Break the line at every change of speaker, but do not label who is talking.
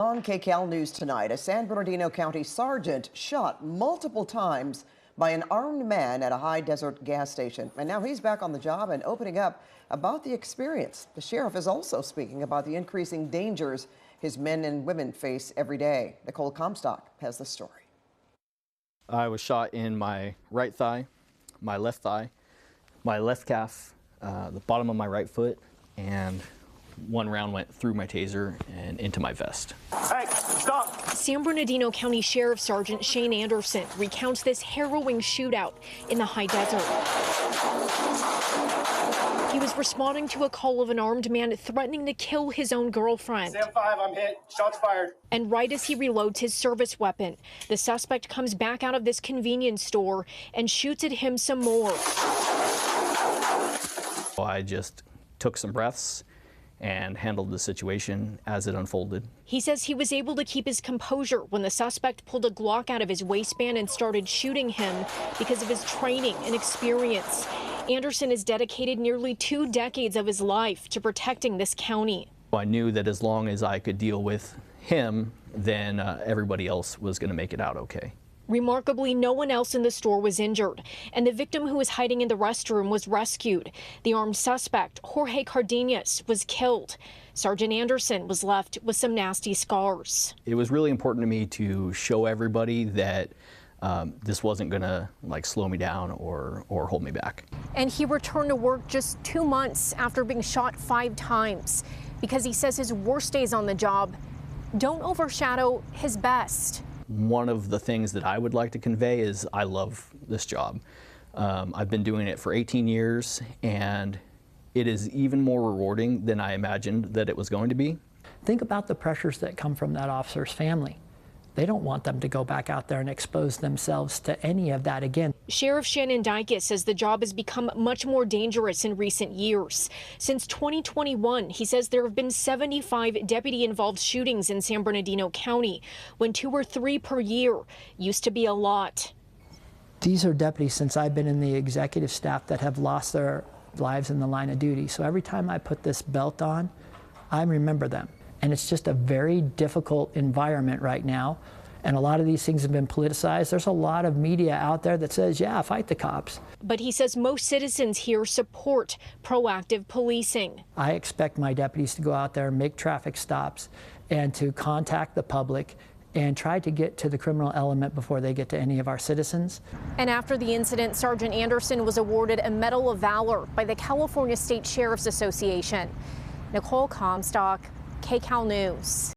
On KCAL News tonight, a San Bernardino County sergeant shot multiple times by an armed man at a high desert gas station. And now he's back on the job and opening up about the experience. The sheriff is also speaking about the increasing dangers his men and women face every day. Nicole Comstock has the story.
I was shot in my right thigh, my left calf, the bottom of my right foot, and one round went through my taser and into my vest.
Hey, stop!
San Bernardino County Sheriff Sergeant Shane Andersen recounts this harrowing shootout in the high desert. He was responding to a call of an armed man threatening to kill his own girlfriend.
Stand 5, I'm hit. Shots fired.
And right as he reloads his service weapon, the suspect comes back out of this convenience store and shoots at him some more.
I just took some breaths and handled the situation as it unfolded.
He says he was able to keep his composure when the suspect pulled a Glock out of his waistband and started shooting him because of his training and experience. Andersen has dedicated nearly 2 decades of his life to protecting this county.
I knew that as long as I could deal with him, then everybody else was going to make it out okay.
Remarkably, no one else in the store was injured, and the victim who was hiding in the restroom was rescued. The armed suspect, Jorge Cardenas, was killed. Sergeant Andersen was left with some nasty scars.
It was really important to me to show everybody that this wasn't going to slow me down or hold me back.
And he returned to work just 2 months after being shot 5 times because he says his worst days on the job don't overshadow his best.
One of the things that I would like to convey is I love this job. I've been doing it for 18 years, and it is even more rewarding than I imagined that it was going to be.
Think about the pressures that come from that officer's family. They don't want them to go back out there and expose themselves to any of that again.
Sheriff Shannon Dykes says the job has become much more dangerous in recent years. Since 2021, he says there have been 75 deputy-involved shootings in San Bernardino County, when 2 or 3 per year used to be a lot.
These are deputies since I've been in the executive staff that have lost their lives in the line of duty. So every time I put this belt on, I remember them. And it's just a very difficult environment right now. And a lot of these things have been politicized. There's a lot of media out there that says, yeah, fight the cops.
But he says most citizens here support proactive policing.
I expect my deputies to go out there and make traffic stops and to contact the public and try to get to the criminal element before they get to any of our citizens.
And after the incident, Sergeant Andersen was awarded a Medal of Valor by the California State Sheriff's Association. Nicole Comstock, KCAL News.